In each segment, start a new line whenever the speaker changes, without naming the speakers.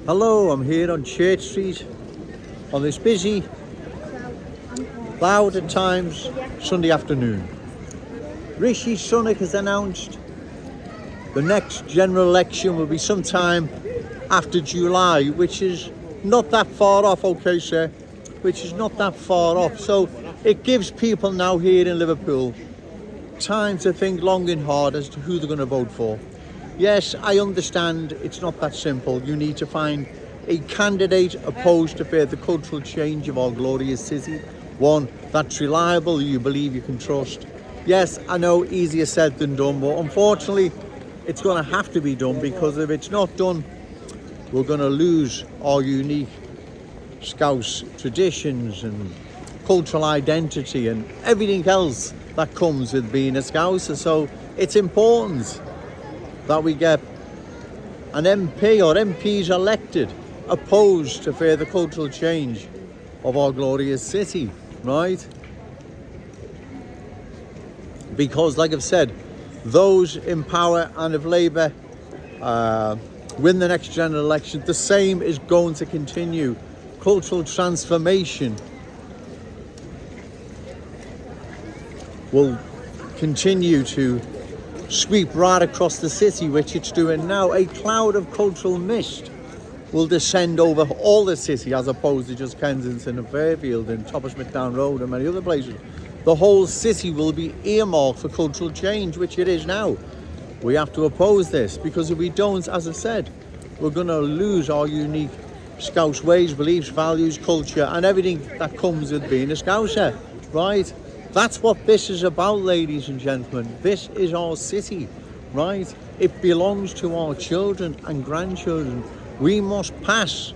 Hello, I'm here on Church Street on this busy, loud at times, Sunday afternoon. Rishi Sunak has announced the next general election will be sometime after July, which is not that far off, okay sir, which is not that far off. So it gives people now here in Liverpool time to think long and hard as to who they're going to vote for. Yes, I understand it's not that simple. You need to find a candidate opposed to further cultural change of our glorious city. One that's reliable, you believe you can trust. Yes, I know, easier said than done, but unfortunately, it's going to have to be done, because if it's not done, we're going to lose our unique Scouse traditions and cultural identity and everything else that comes with being a Scouser. So it's important that we get an MP or MPs elected opposed to further cultural change of our glorious city, right? Because, like I've said, those in power, and if Labour win the next general election, the same is going to continue. Cultural transformation will continue to sweep right across the city, which it's doing now. A cloud of cultural mist will descend over all the city, as opposed to just Kensington and Fairfield and Toppersmith Down Road and many other places. The whole city will be earmarked for cultural change, which it is now. We have to oppose this, because if we don't, as I said, we're going to lose our unique Scouse ways, beliefs, values, culture, and everything that comes with being a Scouser, right? That's what this is about, ladies and gentlemen. This is our city, right? It belongs to our children and grandchildren. We must pass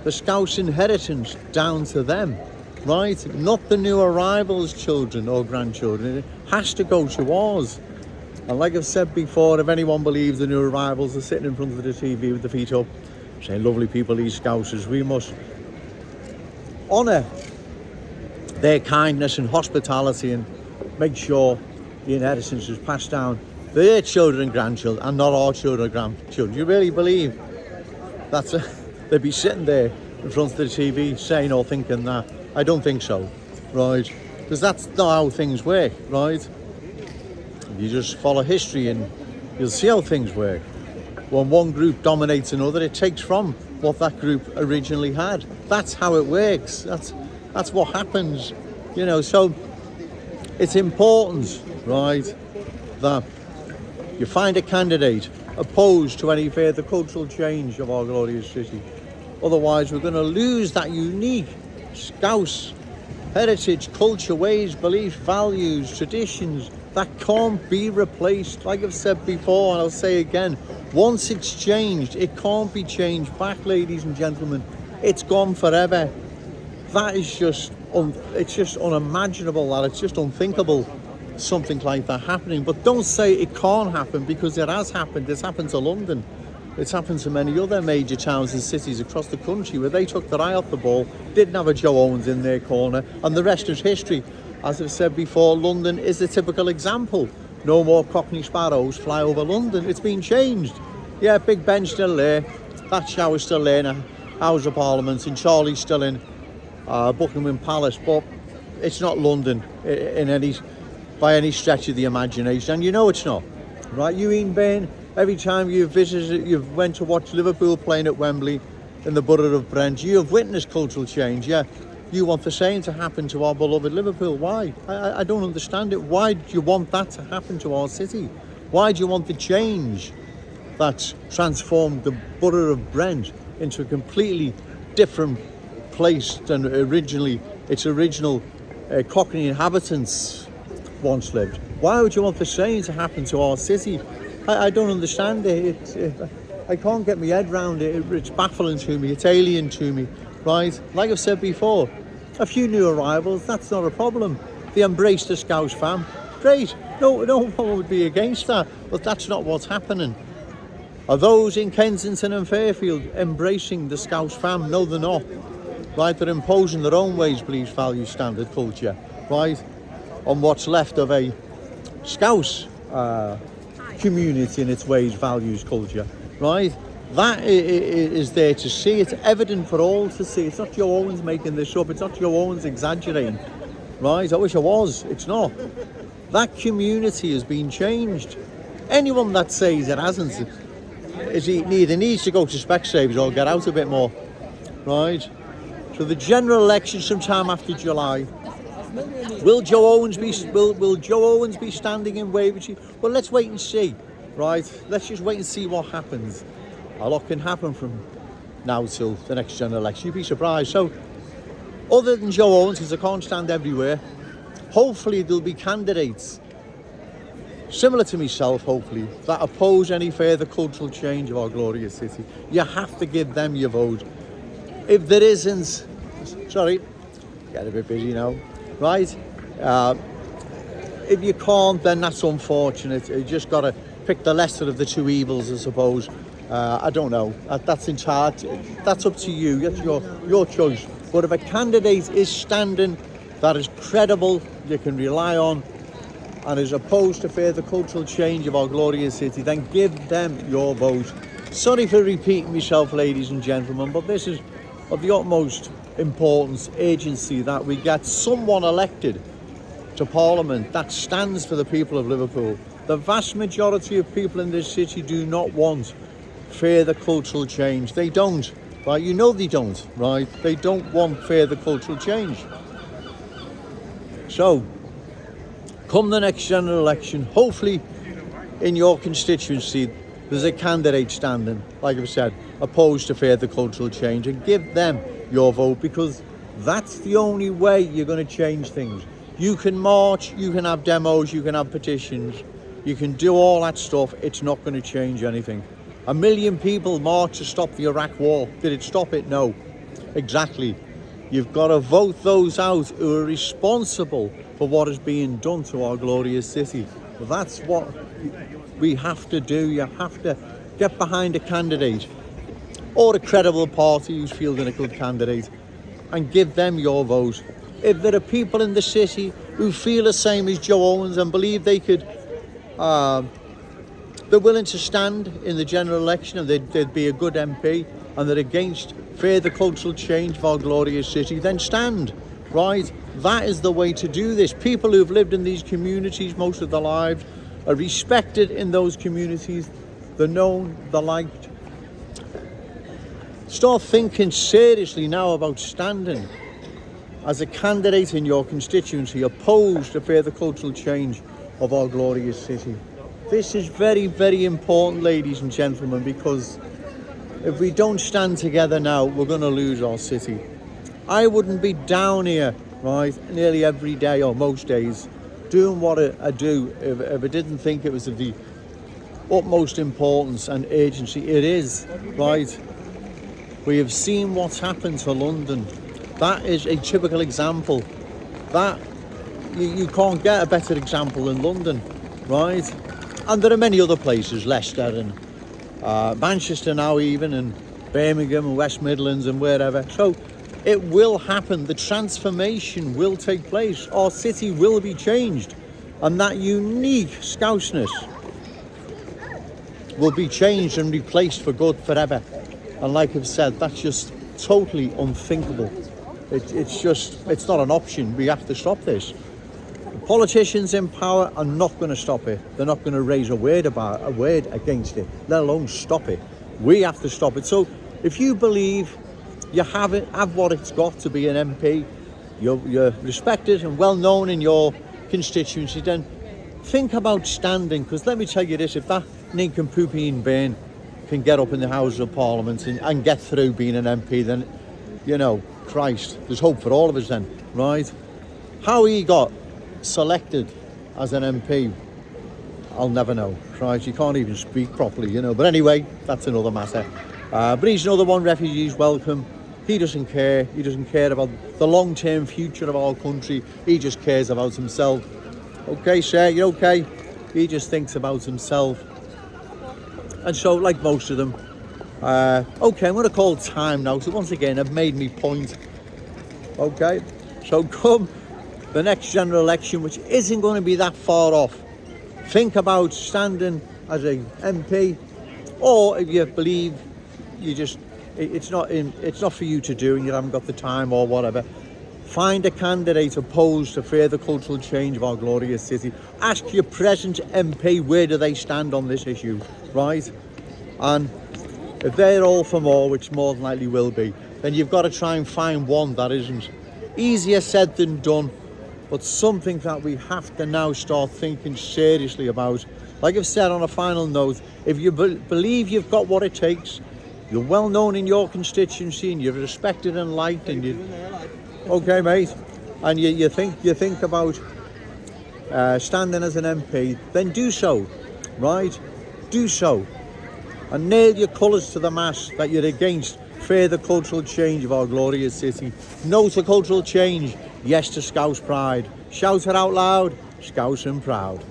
the Scouse inheritance down to them, right? Not the new arrivals' children or grandchildren. It has to go to ours. And like I've said before, if anyone believes the new arrivals are sitting in front of the TV with their feet up, saying, lovely people, these Scousers, we must honour their kindness and hospitality and make sure the inheritance is passed down to their children and grandchildren, and not our children and grandchildren. Do you really believe they'd be sitting there in front of the TV saying or thinking that? I don't think so, right? Because that's not how things work, right? You just follow history and you'll see how things work. When one group dominates another, it takes from what that group originally had. That's how it works. That's what happens, you know. So it's important, right, that you find a candidate opposed to any further cultural change of our glorious city. Otherwise, we're going to lose that unique Scouse heritage, culture, ways, beliefs, values, traditions that can't be replaced. Like I've said before, and I'll say again, once it's changed, it can't be changed back, ladies and gentlemen. It's gone forever. That is just, it's just unimaginable, that it's just unthinkable, something like that happening. But don't say it can't happen, because it has happened. It's happened to London. It's happened to many other major towns and cities across the country, where they took their eye off the ball, didn't have a Joe Owens in their corner, and the rest is history. As I've said before, London is the typical example. No more Cockney sparrows fly over London. It's been changed. Yeah, Big Ben's still there. That shower's still there in a House of Parliament, and Charlie's still in Buckingham Palace, but it's not London by any stretch of the imagination, and you know it's not, right? You, Ian Bain, every time you've visited, you've went to watch Liverpool playing at Wembley in the Borough of Brent, you have witnessed cultural change. Yeah, you want the same to happen to our beloved Liverpool. Why? I don't understand it. Why do you want that to happen to our city? Why do you want the change that's transformed the Borough of Brent into a completely different place than its original Cockney inhabitants once lived? Why would you want the same to happen to our city? I don't understand it. I can't get my head around it. It's baffling to me. It's alien to me, right? Like I've said before, a few new arrivals, that's not a problem. They embrace the Scouse fam. Great. No one would be against that. But that's not what's happening. Are those in Kensington and Fairfield embracing the Scouse fam? No, they're not. Right? They're imposing their own ways, beliefs, values, standard, culture, right, on what's left of a Scouse community in its ways, values, culture, right? is there to see. It's evident for all to see. It's not Joe Owens making this up. It's not Joe Owens exaggerating, right? I wish I was. It's not. That community has been changed. Anyone that says it hasn't, either needs to go to Specsavers or get out a bit more, right? So the general election sometime after July. Will Joe Owens be standing in Wavertree? Well, let's wait and see, right? Let's just wait and see what happens. A lot can happen from now till the next general election. You'd be surprised. So, other than Joe Owens, because I can't stand everywhere, hopefully there'll be candidates similar to myself, hopefully, that oppose any further cultural change of our glorious city. You have to give them your vote. If there isn't, sorry, get a bit busy now, right? If you can't, then that's unfortunate. You just got to pick the lesser of the two evils, I suppose. I don't know. That's up to you. That's your choice. But if a candidate is standing that is credible, you can rely on, and is opposed to further cultural change of our glorious city, then give them your vote. Sorry for repeating myself, ladies and gentlemen, but this is of the utmost importance, urgency, that we get someone elected to Parliament that stands for the people of Liverpool. The vast majority of people in this city do not want further cultural change. They don't, right? You know they don't, right? They don't want further cultural change. So, come the next general election, hopefully in your constituency there's a candidate standing, like I've said, opposed to further cultural change, and give them your vote, because that's the only way you're going to change things. You can march, you can have demos, you can have petitions, you can do all that stuff. It's not going to change anything. 1 million people marched to stop the Iraq war. Did it stop it? No. Exactly. You've got to vote those out who are responsible for what is being done to our glorious city. That's what we have to do. You have to get behind a candidate or a credible party who's fielding a good candidate and give them your vote. If there are people in the city who feel the same as Joe Owens and believe they could, they're willing to stand in the general election and they'd be a good MP, and they're against further cultural change of our glorious city, then stand, right? That is the way to do this. People who've lived in these communities most of their lives are respected in those communities. They're known, they're liked. Start thinking seriously now about standing as a candidate in your constituency opposed to further cultural change of our glorious city. This is very, very important, ladies and gentlemen, because if we don't stand together now, we're going to lose our city. I wouldn't be down here, right, nearly every day or most days doing what I do if I didn't think it was of the utmost importance and urgency. It is, right? We have seen what's happened to London. That is a typical example. That you can't get a better example than London, right? And there are many other places, Leicester and Manchester now even, and Birmingham and West Midlands and wherever. So it will happen. The transformation will take place. Our city will be changed, and that unique Scouseness will be changed and replaced for good forever. And like I've said, that's just totally unthinkable. It's not an option. We have to stop this. The politicians in power are not going to stop it. They're not going to raise a word against it, let alone stop it. We have to stop it. So if you believe you have what it's got to be an MP, you're respected and well known in your constituency, then think about standing. Because let me tell you this, if that nincompoop Ian Byrne can get up in the Houses of Parliament and get through being an MP, then, you know, Christ, there's hope for all of us then, right? How he got selected as an MP, I'll never know. Christ, you can't even speak properly, you know. But anyway, that's another matter. But he's another one, refugees welcome. He doesn't care. He doesn't care about the long-term future of our country. He just cares about himself. Okay, sir, you're okay? He just thinks about himself. And so, like most of them, okay, I'm going to call time now. So once again, I've made me point. Okay, so come the next general election, which isn't going to be that far off, think about standing as a MP, or if you believe it's not for you to do, and you haven't got the time or whatever. Find a candidate opposed to further cultural change of our glorious city. Ask your present MP where do they stand on this issue, right? And if they're all for more, which more than likely will be, then you've got to try and find one that isn't. Easier said than done, but something that we have to now start thinking seriously about. Like I've said, on a final note, if you believe you've got what it takes, you're well known in your constituency and you're respected and liked, and you, okay, mate, and you think about standing as an MP, then do so, right? Do so, and nail your colours to the mast that you're against further cultural change of our glorious city. No to cultural change, yes to Scouse pride. Shout it out loud, Scouse and proud.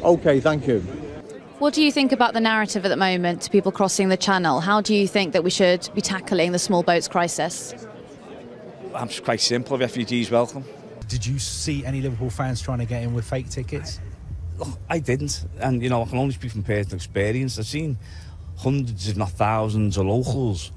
Okay, thank you.
What do you think about the narrative at the moment to people crossing the channel? How do you think that we should be tackling the small boats crisis?
It's quite simple, refugees welcome.
Did you see any Liverpool fans trying to get in with fake tickets?
Look, I didn't, and I can only speak from personal experience. I've seen hundreds, if not thousands, of locals